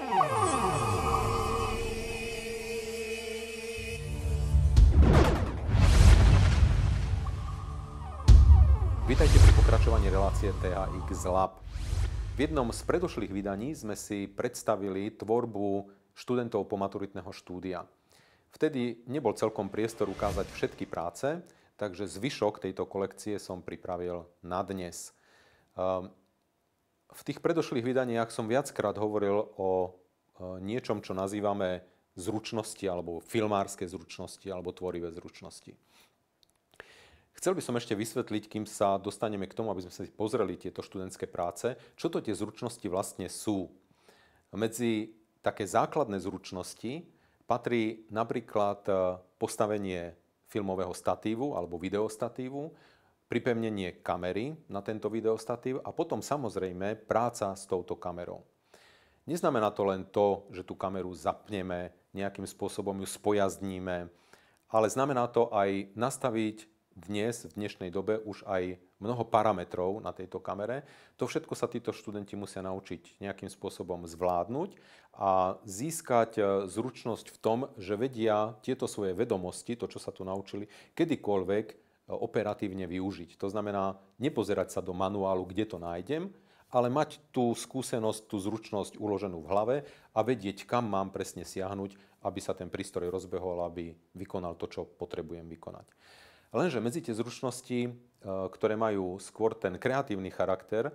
Vítajte pri pokračovaní relácie THX Lab. V jednom z predošlých vydaní sme si predstavili tvorbu študentov pomaturitného štúdia. Vtedy nebol celkom priestor ukázať všetky práce, takže zvyšok tejto kolekcie som pripravil na dnes. V tých predošlých vydaniach som viackrát hovoril o niečom, čo nazývame zručnosti, alebo filmárske zručnosti, alebo tvorivé zručnosti. Chcel by som ešte vysvetliť, kým sa dostaneme k tomu, aby sme si pozreli tieto študentské práce, čo to tie zručnosti vlastne sú. Medzi také základné zručnosti patrí napríklad postavenie filmového statívu alebo videostatívu, pripevnenie kamery na tento videostatív a potom samozrejme práca s touto kamerou. Neznamená to len to, že tú kameru zapneme, nejakým spôsobom ju spojazníme, ale znamená to aj nastaviť dnes, v dnešnej dobe, už aj mnoho parametrov na tejto kamere. To všetko sa títo študenti musia naučiť nejakým spôsobom zvládnuť a získať zručnosť v tom, že vedia tieto svoje vedomosti, to, čo sa tu naučili, kedykoľvek operatívne využiť. To znamená, nepozerať sa do manuálu, kde to nájdem, ale mať tú skúsenosť, tú zručnosť uloženú v hlave a vedieť, kam mám presne siahnuť, aby sa ten prístroj rozbehol, aby vykonal to, čo potrebujem vykonať. Lenže medzi tie zručnosti, ktoré majú skôr ten kreatívny charakter,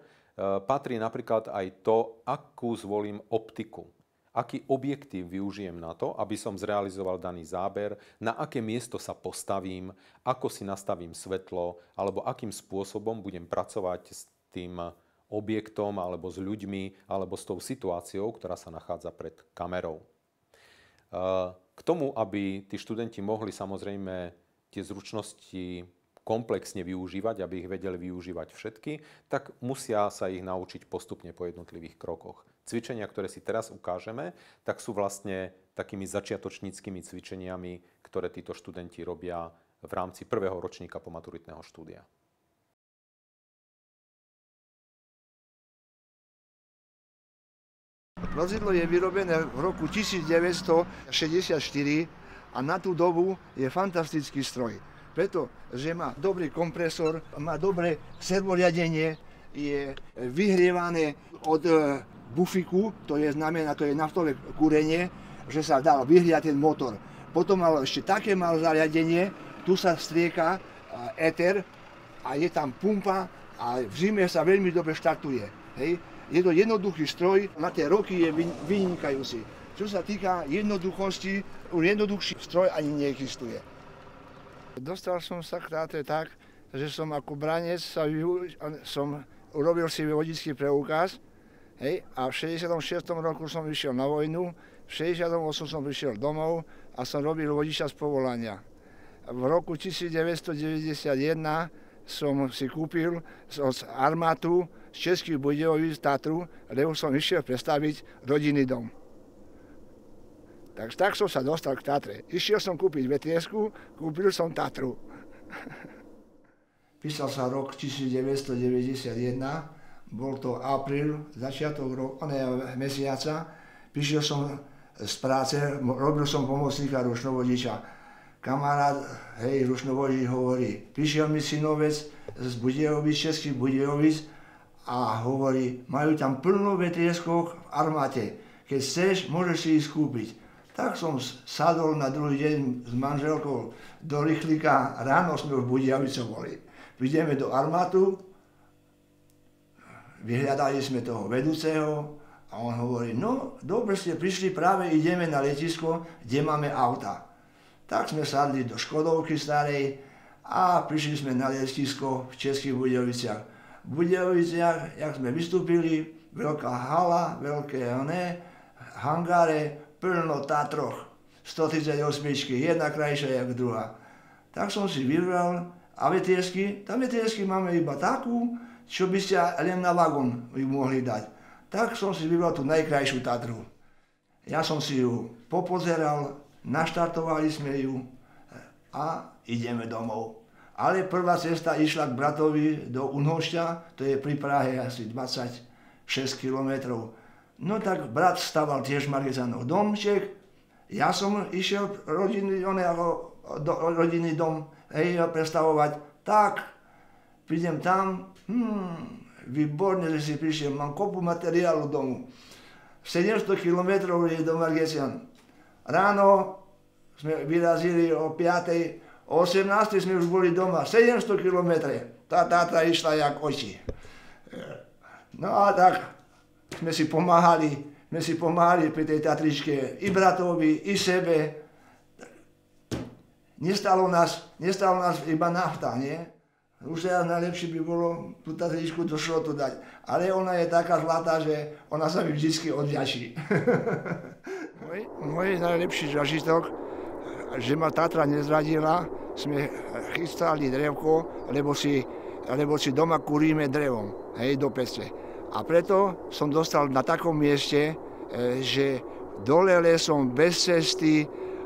patrí napríklad aj to, akú zvolím optiku. Aký objektív využijem na to, aby som zrealizoval daný záber, na aké miesto sa postavím, ako si nastavím svetlo, alebo akým spôsobom budem pracovať s tým objektom, alebo s ľuďmi, alebo s tou situáciou, ktorá sa nachádza pred kamerou. K tomu, aby tí študenti mohli samozrejme tie zručnosti komplexne využívať, aby ich vedeli využívať všetky, tak musia sa ich naučiť postupne po jednotlivých krokoch. Cvičenia, ktoré si teraz ukážeme, tak sú vlastne takými začiatočníckymi cvičeniami, ktoré títo študenti robia v rámci prvého ročníka pomaturitného štúdia. Vozidlo je vyrobené v roku 1964 a na tú dobu je fantastický stroj. Pretože má dobrý kompresor, má dobré servoriadenie, je vyhrievané od bufiku, to je znamená, to je naftové kúrenie, že sa dal vyhriať ten motor. Potom mal ešte také mal zariadenie, tu sa strieka éter a je tam pumpa a v zime sa veľmi dobre štartuje. Hej. Je to jednoduchý stroj, na tie roky je vynikajúci. Čo sa týka jednoduchosti, jednoduchší stroj ani neexistuje. Dostal som sa k tátre tak, že som ako branec urobil si vodičský preukaz, hej, a v 66. roku som vyšiel na vojnu, v 68. som prišiel domov a som robil vodiča z povolania. V roku 1991 som si kúpil od armátu z Českých Budějovic Tatru, lebo som išiel prestaviť rodinný dom. Tak som sa dostal k Tatre. Išiel som kúpiť VTS-ku, kúpil som Tatru. Písal sa rok 1991, bol to apríl, začiatok mesiaca. Prišiel som z práce, robil som pomocníka ručnovodiča. Kamarát, hej, ručnovodič hovorí, prišiel mi synovec z Budějovic, Českých Budějovic a hovorí, majú tam plno VTS-kov v armáte. Keď chceš, môžeš si ich kúpiť. Tak som sadol na druhý deň s manželkou do rýchlika, ráno sme v Budějovicoch boli. Prídeme do armátu, vyhľadali sme toho vedúceho a on hovorí, no dobre ste prišli, práve ideme na letisko, kde máme auta. Tak sme sadli do Škodovky starej a prišli sme na letisko v Českých Budějoviciach. V Budějoviciach, jak sme vystúpili, veľká hala, veľké hangáre, plno Tatroch, 138, jedna krajšia jak druhá. Tak som si vybral a VTS-ky, tam VTS-ky máme iba takú, čo by ste len na vagón ju mohli dať. Tak som si vybral tú najkrajšiu Tatru. Ja som si ju popozeral, naštartovali sme ju a ideme domov. Ale prvá cesta išla k bratovi do Unhošťa, to je pri Prahe asi 26 kilometrov. No tak brat staval tiež Margezánov domček, ja som išiel rodinný dom, hej, prestavovať, tak prídem tam, výborne, že si prišiel, mám kopu materiálu domu. 700 km je do Margecian. Ráno sme vyrazili o 5. O 18. sme už boli doma. 700 km. Tá Tatra išla jak oči. No a tak sme si pomáhali pri tej Tatričke i bratovi, i sebe. Nestalo nás iba nafta, nie? Už teraz najlepšie by bolo tú Tatričku do šrotu dať. Ale ona je taká zlatá, že ona sa mi vždycky odvďačí. Môj najlepší zážitok, že ma Tatra nezradila, sme chystali drevko, lebo si doma kuríme drevom, hej, do pece. A preto som dostal na takom mieste, že dole lesom bez cesty,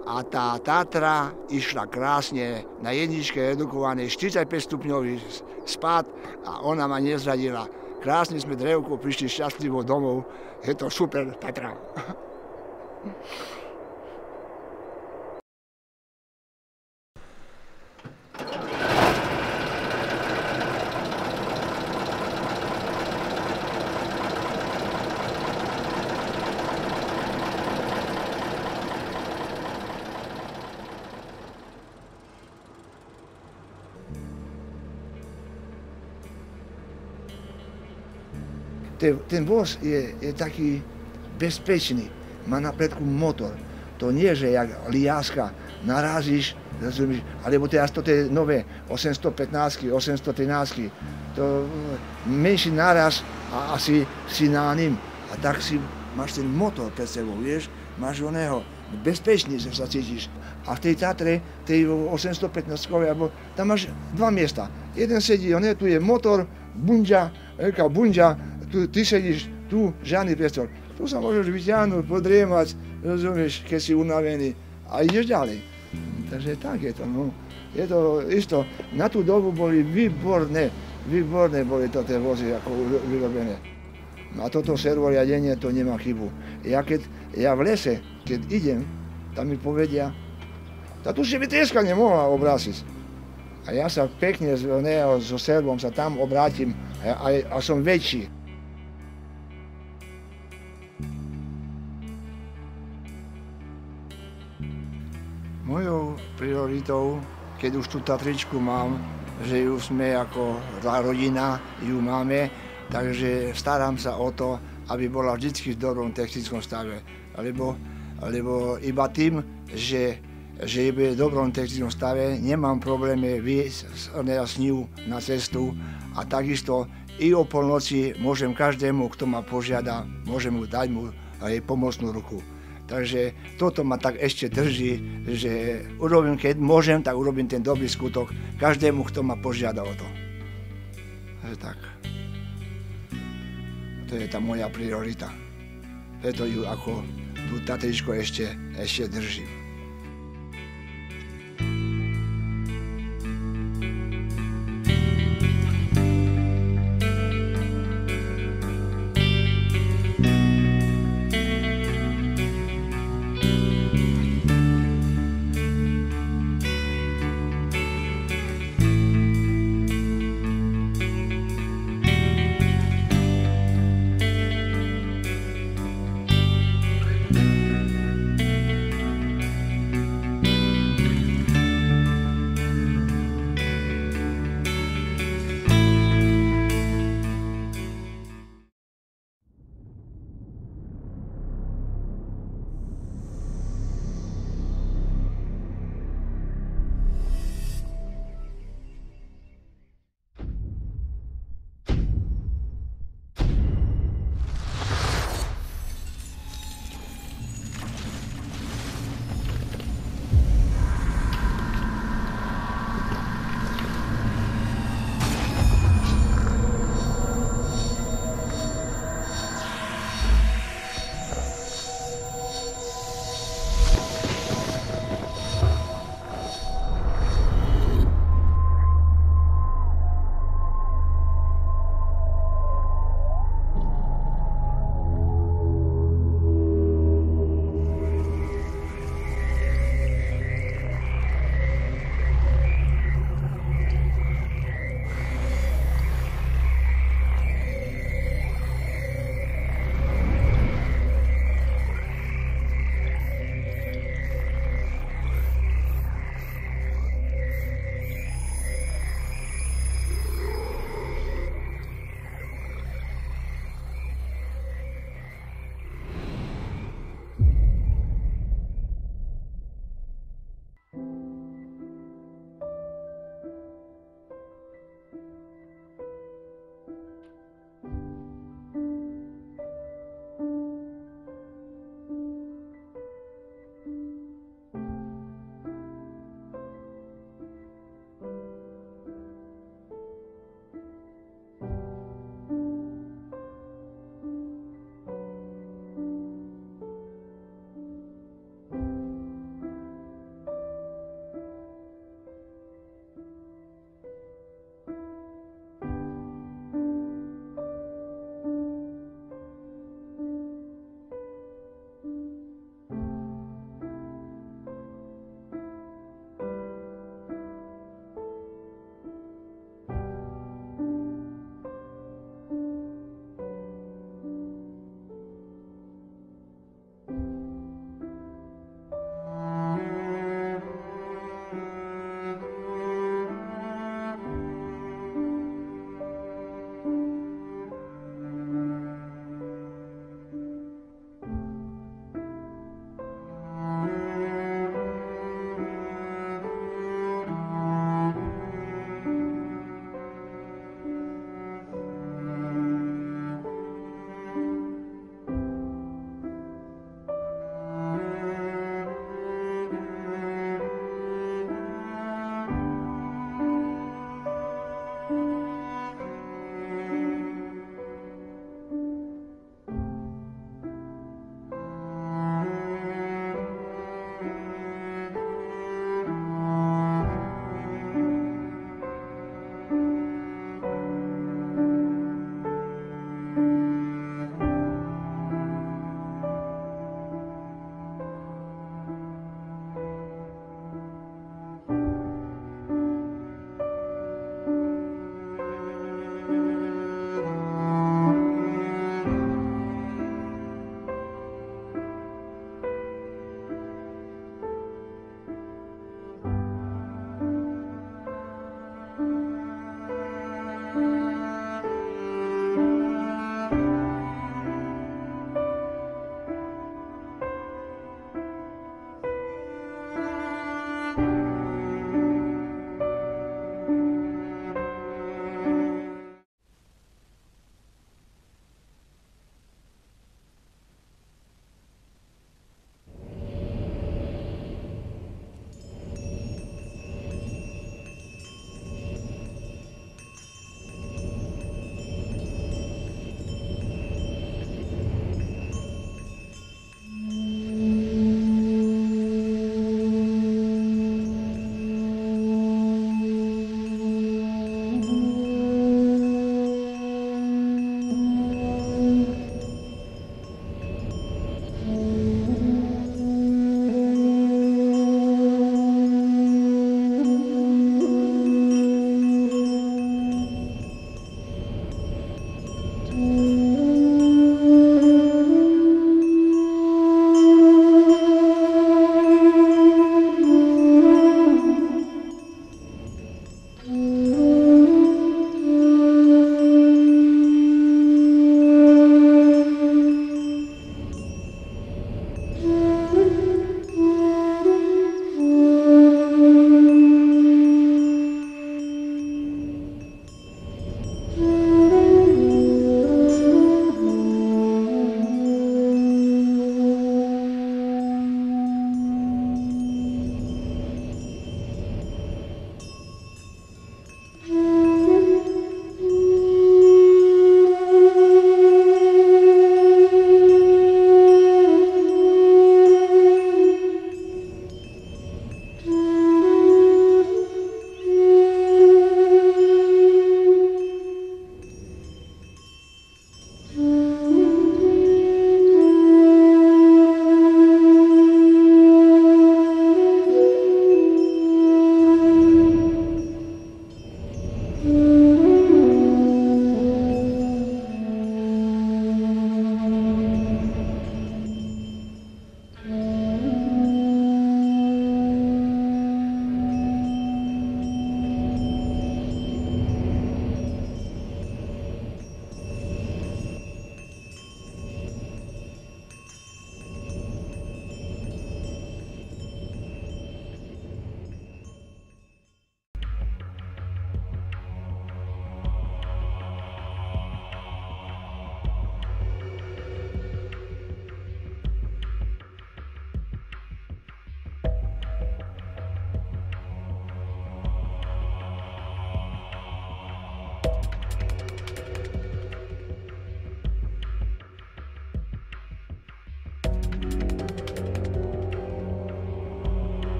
a tá Tatra išla krásne na jedničke redukovanej 45 stupňový spád a ona ma nezradila. Krásne sme drevko, prišli šťastlivo domov. Je to super Tatra. Ten voz je taký bezpečný, má napredku motor. To nie, že jak liaska narazíš, rozumíš, alebo teraz toto je nové, 815, 813, to menší náraz a asi si na ním. A tak si máš ten motor pred sebou, vieš, máš oného, bezpečný sa cítiš. A v tej Tatre, tej 815, tam máš dva miesta. Jeden sedí, tu je motor, bunďa, ty sedíš tu, žiadny priestor. Tu sa môžeš vyťahnuť, podriemať, rozumieš, keď si unavený a ideš ďalej. Takže tak je to, no. Je to isto, na tú dobu boli výborné boli to tie vozy ako vyrobené. A toto servoriadenie, to nemá chybu. Ja v lese, keď idem, tam mi povedia, tá tu si by trieska nemohla obrásiť. A ja sa pekne so servom sa tam obrátim a som väčší. Mojou prioritou, keď už tú Tatričku mám, že ju sme ako rodina, ju máme, takže starám sa o to, aby bola vždy v dobrom technickom stave. Lebo iba tým, že je v dobrom technickom stave, nemám problémy vyjsť s ňou na cestu a takisto i o polnoci môžem každému, kto ma požiada, môžem mu dať aj pomocnú ruku. Takže toto ma tak ešte drží, že urobím, keď môžem, tak urobím ten dobrý skutok každému, kto ma požiada o to. Tak. To je tá moja priorita. Preto ju ako tú Tatričku ešte držím.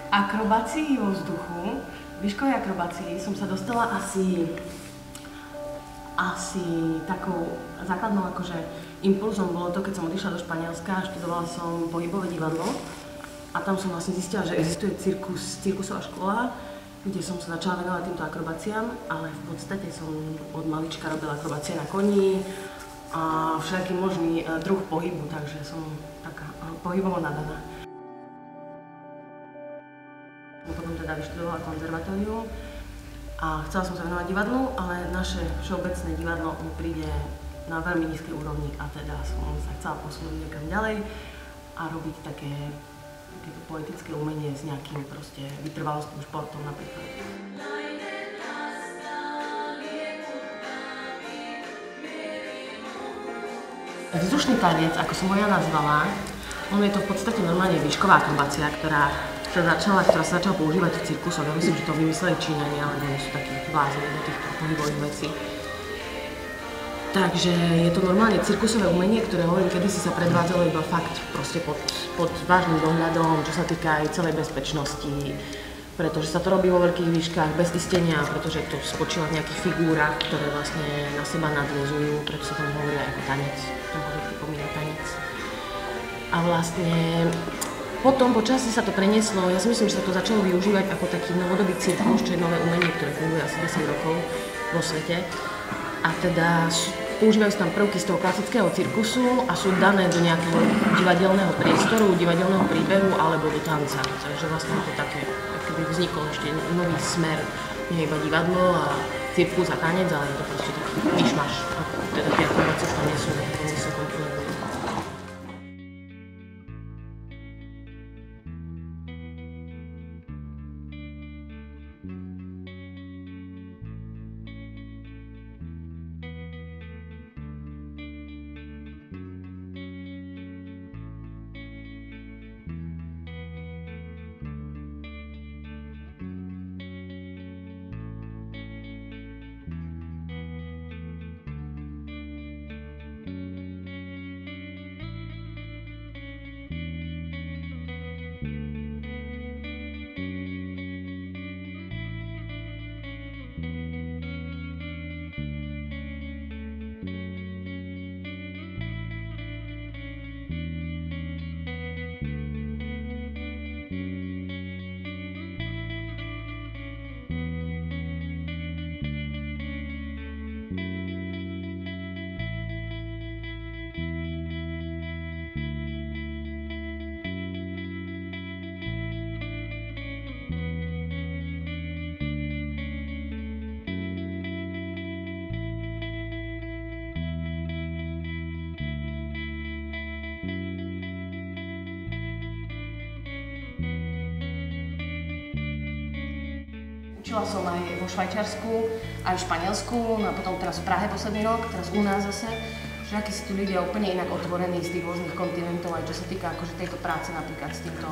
akrobácii vo vzduchu, výškovej akrobácii som sa dostala asi takou základnou akože impulzom bolo to, keď som odišla do Španielska, študovala som pohybové divadlo a tam som vlastne zistila, že existuje cirkusová škola, kde som sa začala venovať týmto akrobáciám, ale v podstate som od malička robila akrobácie na koni a všaký možný druh pohybu, takže som taká pohybovo nadaná. Potom teda vyštudovala konzervatóriu a chcela som sa venovať divadlu, ale naše všeobecné divadlo mi príde na veľmi nízkej úrovni a teda som sa chcela posunúť niekam ďalej a robiť takéto poetické umenie s nejakým proste vytrvalostným športom napríklad. Vzdušný tanec, ako som ho ja nazvala, je to v podstate normálne výšková akrobácia, ktorá sa začala používať v cirkusoch. Ja myslím, že to vymysleli Číňania, ale oni sú takí blázni do týchto pohybových vecí. Takže je to normálne cirkusové umenie, ktoré hovorím, kedysi sa predvádzalo iba fakt proste pod vážnym dohľadom, čo sa týka aj celej bezpečnosti, pretože sa to robí vo veľkých výškach bez istenia, pretože to spočíva v nejakých figúrach, ktoré vlastne na seba nadväzujú, preto sa tam hovorí aj ako tanec, to môže pripomínať tanec. A vlastne potom po čase sa to prenieslo, ja si myslím, že sa to začalo využívať ako taký novodobý cirkus, čo je nové umenie, ktoré funguje asi 10 rokov vo svete. A teda používajú sa tam prvky z toho klasického cirkusu a sú dané do nejakého divadelného priestoru, divadelného príbehu alebo do tanca. Takže vlastne to také, keby vznikol ešte nový smer, nie iba divadlo a cirkus a tanec, ale je to proste taký myšmaš. Teda tie akrobácie tam nie sú kontrolované. Učila som aj vo Švajčiarsku, aj v Španielsku, a potom teraz v Prahe posledný rok, teraz u nás zase. Že akí sú tu ľudia úplne inak otvorení z tých rôznych kontinentov, aj čo sa týka akože tejto práce napríklad s týmto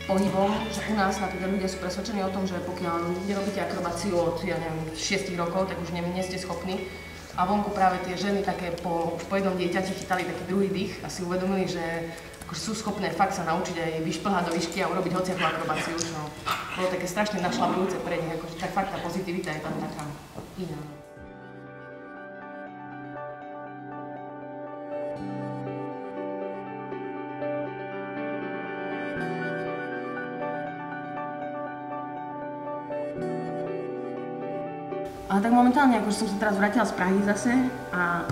pohybom. Že u nás napríklad ľudia sú presvedčení o tom, že pokiaľ nerobíte akrobáciu od, ja neviem, 6 rokov, tak už nie ste schopní. A vonku práve tie ženy také po jednom dieťati chytali taký druhý dých a si uvedomili, že akože sú schopné fakt sa naučiť aj vyšplhať do výšky a urobiť hociakú akrobáciu. No, bolo také strašne našľapujúce pre nich, akože tak fakt tá pozitivita je tam taká iná. Ale tak momentálne, akože som sa teraz vrátila z Prahy zase a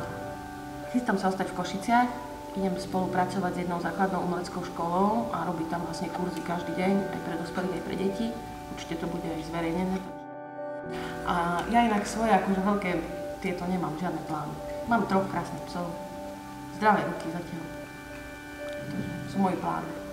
chystám sa ostať v Košiciach. Idem spolupracovať s jednou základnou umeleckou školou a robiť tam vlastne kurzy každý deň, aj pre dospelých, aj pre deti. Určite to bude aj zverejnené. A ja inak svoje, akože veľké tieto nemám, žiadne plány. Mám 3 krásnych psov, zdravé ruky zatiaľ. To sú moji plány.